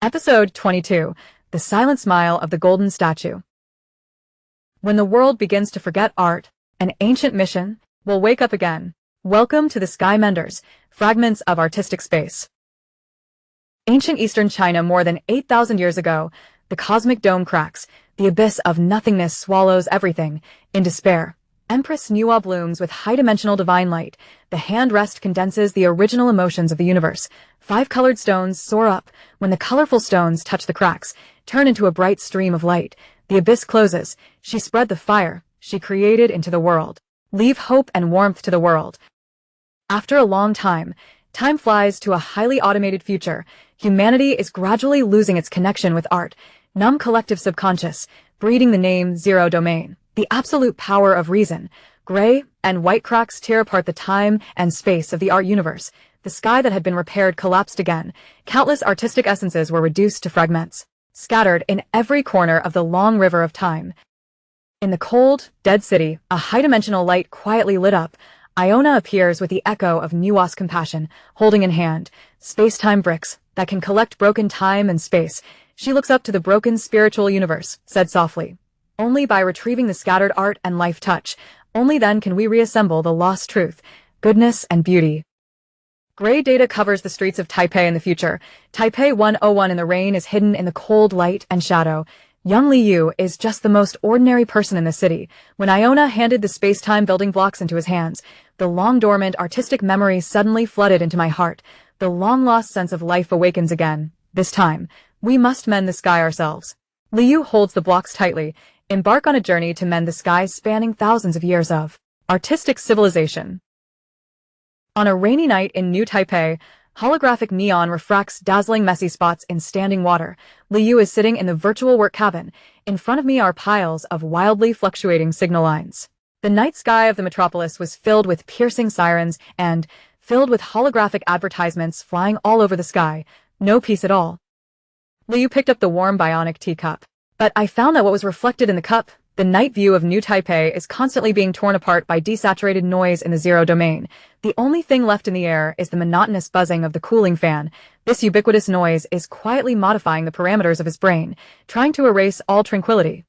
Episode 22, The Silent Smile of the Golden Statue. When the world begins to forget art, an ancient mission will wake up again. Welcome to the Sky Mender's Fragments of Artistic Space. Ancient Eastern China more than 8,000 years ago, the cosmic dome cracks, the abyss of nothingness swallows everything. In despair, Empress Nuwa blooms with high-dimensional divine light. The hand rest condenses the original emotions of the universe. 5 colored stones soar up. When the colorful stones touch the cracks, turn into a bright stream of light. The abyss closes. She spread the fire she created into the world. Leave hope and warmth to the world. After a long time flies to a highly automated future. Humanity is gradually losing its connection with art. Numb collective subconscious, breeding the name Zero Domain. The absolute power of reason. Gray and white cracks tear apart the time and space of the art universe. The sky that had been repaired collapsed again. Countless artistic essences were reduced to fragments, scattered in every corner of the long river of time. In the cold, dead city, a high-dimensional light quietly lit up. Iona appears with the echo of Nuwa's compassion, holding in hand space-time bricks that can collect broken time and space. She looks up to the broken spiritual universe, said softly. Only by retrieving the scattered art and life touch, only then can we reassemble the lost truth, goodness and beauty. Gray data covers the streets of Taipei in the future. Taipei 101 in the rain is hidden in the cold light and shadow. Young Liu is just the most ordinary person in the city. When Iona handed the space-time building blocks into his hands, the long-dormant artistic memory suddenly flooded into my heart. The long-lost sense of life awakens again. This time, we must mend the sky ourselves. Liu holds the blocks tightly. Embark on a journey to mend the skies spanning thousands of years of artistic civilization. On a rainy night in New Taipei, holographic neon refracts dazzling messy spots in standing water. Liu is sitting in the virtual work cabin. In front of me are piles of wildly fluctuating signal lines. The night sky of the metropolis was filled with piercing sirens and filled with holographic advertisements flying all over the sky. No peace at all. Liu picked up the warm bionic teacup. But I found that what was reflected in the cup, the night view of New Taipei, is constantly being torn apart by desaturated noise in the zero domain. The only thing left in the air is the monotonous buzzing of the cooling fan. This ubiquitous noise is quietly modifying the parameters of his brain, trying to erase all tranquility.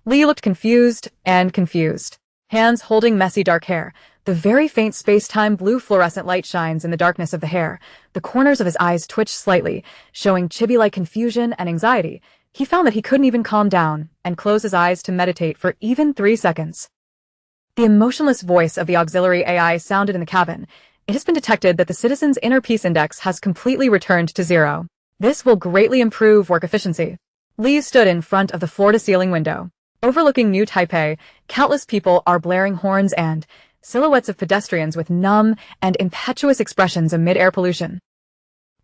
Liu looked confused, hands holding messy dark hair. The very faint space-time blue fluorescent light shines in the darkness of the hair. The corners of his eyes twitch slightly, showing chibi-like confusion and anxiety. He found that he couldn't even calm down and close his eyes to meditate for even 3 seconds. The emotionless voice of the auxiliary AI sounded in the cabin. It has been detected that the citizen's inner peace index has completely returned to 0. This will greatly improve work efficiency. Liu stood in front of the floor-to-ceiling window. Overlooking New Taipei, countless people are blaring horns and silhouettes of pedestrians with numb and impetuous expressions amid air pollution.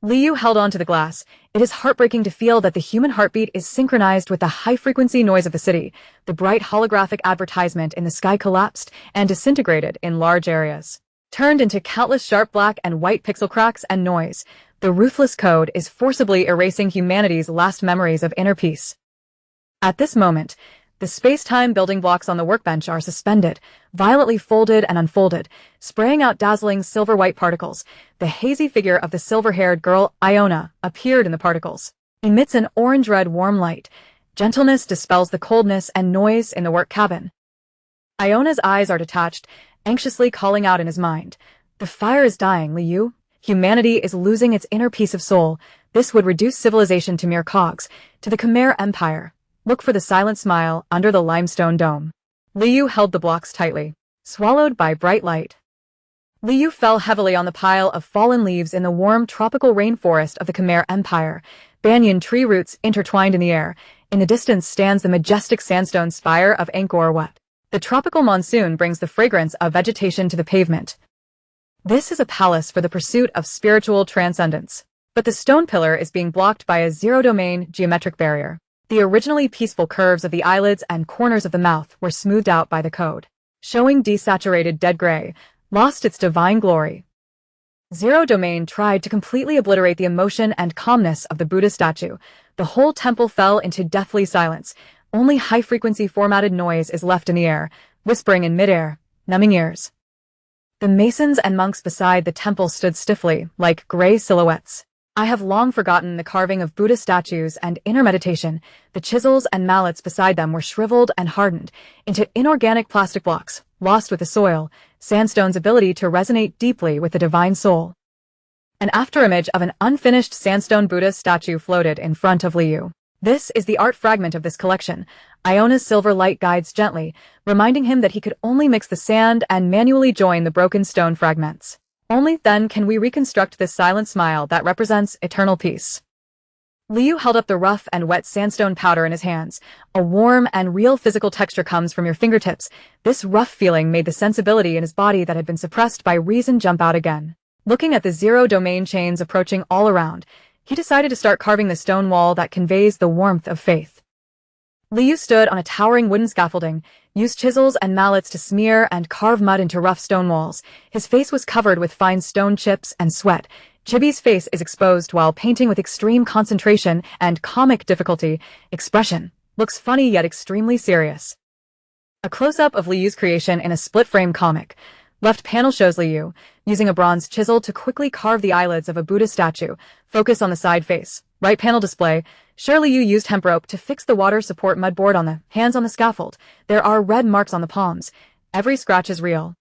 Liu held on to the glass. It is heartbreaking to feel that the human heartbeat is synchronized with the high-frequency noise of the city. The bright holographic advertisement in the sky collapsed and disintegrated in large areas, turned into countless sharp black and white pixel cracks and noise. The ruthless code is forcibly erasing humanity's last memories of inner peace. At this moment, the space-time building blocks on the workbench are suspended, violently folded and unfolded, spraying out dazzling silver-white particles. The hazy figure of the silver-haired girl, Iona, appeared in the particles. Emits an orange-red warm light. Gentleness dispels the coldness and noise in the work cabin. Iona's eyes are detached, anxiously calling out in his mind. The fire is dying, Liu. Humanity is losing its inner peace of soul. This would reduce civilization to mere cogs, to the Khmer Empire. Look for the silent smile under the limestone dome. Liu held the blocks tightly, swallowed by bright light. Liu fell heavily on the pile of fallen leaves in the warm tropical rainforest of the Khmer Empire. Banyan tree roots intertwined in the air. In the distance stands the majestic sandstone spire of Angkor Wat. The tropical monsoon brings the fragrance of vegetation to the pavement. This is a palace for the pursuit of spiritual transcendence. But the stone pillar is being blocked by a zero-domain geometric barrier. The originally peaceful curves of the eyelids and corners of the mouth were smoothed out by the code, showing desaturated dead gray, lost its divine glory. Zero Domain tried to completely obliterate the emotion and calmness of the Buddha statue. The whole temple fell into deathly silence. Only high-frequency formatted noise is left in the air, whispering in midair, numbing ears. The masons and monks beside the temple stood stiffly, like gray silhouettes. I have long forgotten the carving of Buddha statues and inner meditation. The chisels and mallets beside them were shriveled and hardened into inorganic plastic blocks, lost with the soil, sandstone's ability to resonate deeply with the divine soul. An afterimage of an unfinished sandstone Buddha statue floated in front of Liu. This is the art fragment of this collection. Iona's silver light guides gently, reminding him that he could only mix the sand and manually join the broken stone fragments. Only then can we reconstruct this silent smile that represents eternal peace. Liu held up the rough and wet sandstone powder in his hands. A warm and real physical texture comes from your fingertips. This rough feeling made the sensibility in his body that had been suppressed by reason jump out again. Looking at the zero-domain chains approaching all around, he decided to start carving the stone wall that conveys the warmth of faith. Liu stood on a towering wooden scaffolding, used chisels and mallets to smear and carve mud into rough stone walls. His face was covered with fine stone chips and sweat. Chibi's face is exposed while painting with extreme concentration and comic difficulty. Expression looks funny yet extremely serious. A close-up of Liu's creation in a split-frame comic. Left panel shows Liu using a bronze chisel to quickly carve the eyelids of a Buddha statue. Focus on the side face. Right panel display. Liu used hemp rope to fix the water support mud board on the hands on the scaffold. There are red marks on the palms. Every scratch is real.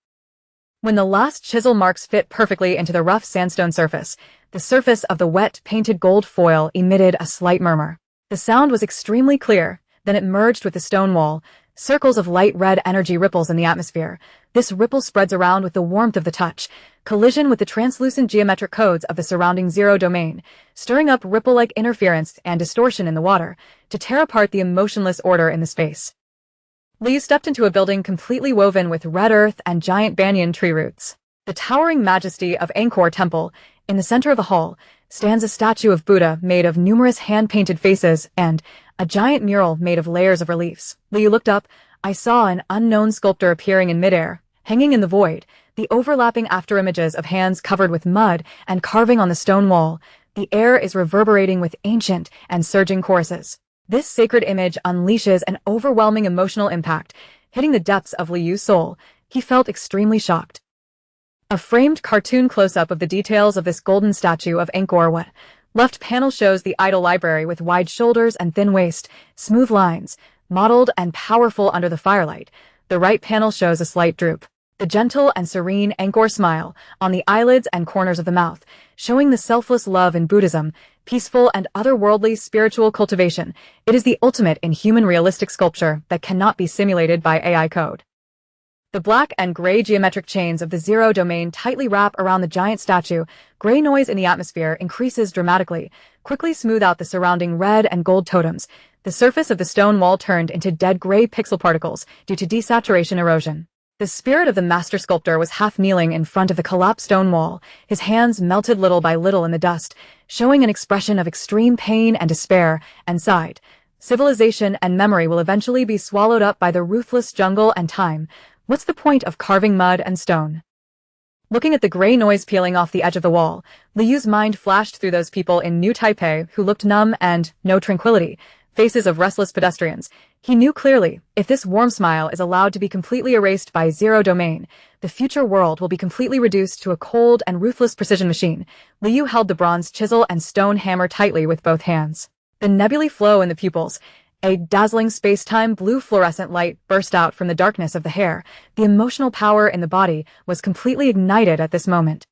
When the last chisel marks fit perfectly into the rough sandstone surface, the surface of the wet, painted gold foil emitted a slight murmur. The sound was extremely clear, then it merged with the stone wall. Circles of light red energy ripples in the atmosphere. This ripple spreads around with the warmth of the touch. Collision with the translucent geometric codes of the surrounding zero domain, stirring up ripple-like interference and distortion in the water, to tear apart the emotionless order in the space. Liu stepped into a building completely woven with red earth and giant banyan tree roots. The towering majesty of Angkor Temple, in the center of the hall, stands a statue of Buddha made of numerous hand-painted faces and a giant mural made of layers of reliefs. Liu looked up. I saw an unknown sculptor appearing in midair, hanging in the void, the overlapping afterimages of hands covered with mud and carving on the stone wall. The air is reverberating with ancient and surging choruses. This sacred image unleashes an overwhelming emotional impact, hitting the depths of Liu's soul. He felt extremely shocked. A framed cartoon close-up of the details of this golden statue of Angkor Wat. Left panel shows the idol library with wide shoulders and thin waist, smooth lines, modeled and powerful under the firelight. The right panel shows a slight droop. The gentle and serene Angkor smile on the eyelids and corners of the mouth, showing the selfless love in Buddhism, peaceful and otherworldly spiritual cultivation. It is the ultimate in human realistic sculpture that cannot be simulated by AI code. The black and gray geometric chains of the zero domain tightly wrap around the giant statue. Gray noise in the atmosphere increases dramatically, quickly smooth out the surrounding red and gold totems. The surface of the stone wall turned into dead gray pixel particles due to desaturation erosion. The spirit of the master sculptor was half kneeling in front of the collapsed stone wall, his hands melted little by little in the dust, showing an expression of extreme pain and despair, and sighed. Civilization and memory will eventually be swallowed up by the ruthless jungle and time. What's the point of carving mud and stone? Looking at the gray noise peeling off the edge of the wall, Liu's mind flashed through those people in New Taipei who looked numb and no tranquility, faces of restless pedestrians. He knew clearly, if this warm smile is allowed to be completely erased by zero domain, the future world will be completely reduced to a cold and ruthless precision machine. Liu held the bronze chisel and stone hammer tightly with both hands. The nebulae flow in the pupils. A dazzling space-time blue fluorescent light burst out from the darkness of the hair. The emotional power in the body was completely ignited at this moment.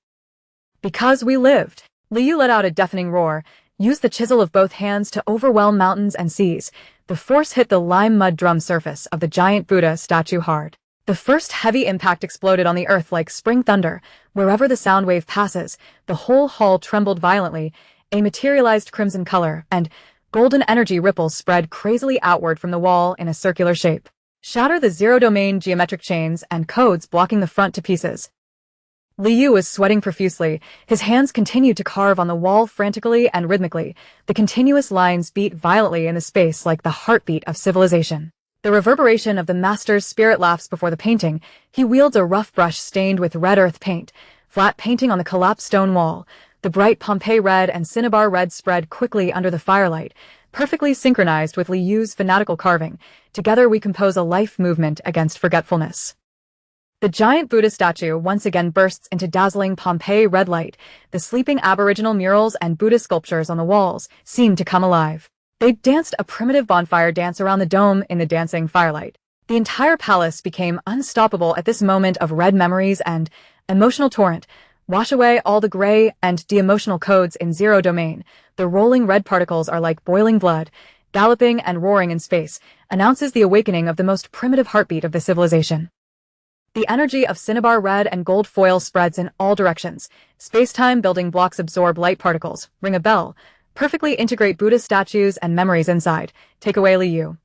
Because we lived. Liu let out a deafening roar, used the chisel of both hands to overwhelm mountains and seas. The force hit the lime mud drum surface of the giant Buddha statue hard. The first heavy impact exploded on the earth like spring thunder. Wherever the sound wave passes, the whole hall trembled violently, a materialized crimson color, and golden energy ripples spread crazily outward from the wall in a circular shape. Shatter the zero-domain geometric chains and codes blocking the front to pieces. Liu was sweating profusely. His hands continued to carve on the wall frantically and rhythmically. The continuous lines beat violently in the space like the heartbeat of civilization. The reverberation of the master's spirit laughs before the painting. He wields a rough brush stained with red earth paint, flat painting on the collapsed stone wall. The bright Pompeii red and cinnabar red spread quickly under the firelight, perfectly synchronized with Liu's fanatical carving. Together we compose a life movement against forgetfulness. The giant Buddha statue once again bursts into dazzling Pompeii red light. The sleeping Aboriginal murals and Buddha sculptures on the walls seem to come alive. They danced a primitive bonfire dance around the dome in the dancing firelight. The entire palace became unstoppable at this moment of red memories and emotional torrent. Wash away all the gray and de-emotional codes in zero domain. The rolling red particles are like boiling blood, galloping and roaring in space, announces the awakening of the most primitive heartbeat of the civilization. The energy of cinnabar red and gold foil spreads in all directions. Space-time building blocks absorb light particles, ring a bell, perfectly integrate Buddha statues and memories inside. Take away Liu.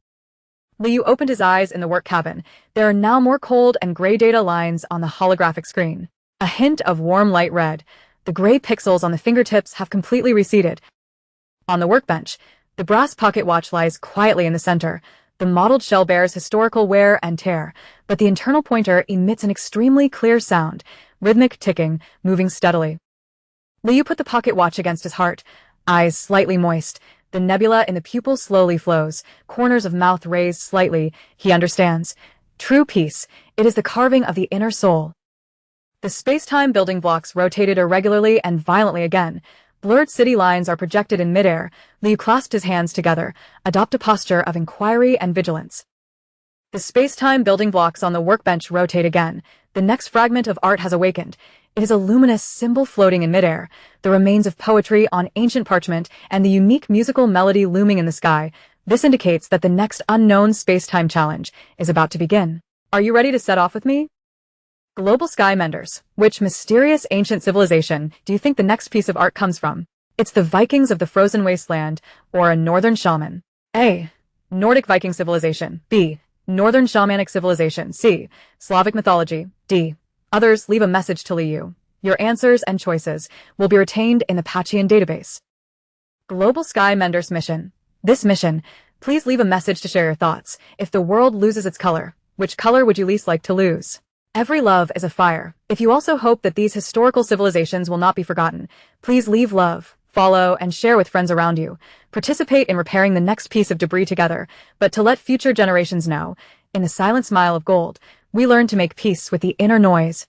Liu opened his eyes in the work cabin. There are now more cold and gray data lines on the holographic screen. A hint of warm light red. The gray pixels on the fingertips have completely receded. On the workbench, the brass pocket watch lies quietly in the center. The mottled shell bears historical wear and tear, but the internal pointer emits an extremely clear sound, rhythmic ticking, moving steadily. Liu put the pocket watch against his heart, eyes slightly moist. The nebula in the pupil slowly flows, corners of mouth raised slightly. He understands. True peace. It is the carving of the inner soul. The space-time building blocks rotated irregularly and violently again. Blurred city lines are projected in midair. Liu clasped his hands together, adopt a posture of inquiry and vigilance. The space-time building blocks on the workbench rotate again. The next fragment of art has awakened. It is a luminous symbol floating in midair, the remains of poetry on ancient parchment, and the unique musical melody looming in the sky. This indicates that the next unknown space-time challenge is about to begin. Are you ready to set off with me? Global Sky Menders. Which mysterious ancient civilization do you think the next piece of art comes from? It's the Vikings of the Frozen Wasteland, or a Northern Shaman. A. Nordic Viking civilization. B. Northern Shamanic civilization. C. Slavic mythology. D. Others. Leave a message to Liu. Your answers and choices will be retained in the Patchian database. Global Sky Menders mission. This mission, please leave a message to share your thoughts. If the world loses its color, which color would you least like to lose? Every love is a fire. If you also hope that these historical civilizations will not be forgotten, please leave love, follow, and share with friends around you. Participate in repairing the next piece of debris together, but to let future generations know, in the silent smile of gold, we learn to make peace with the inner noise.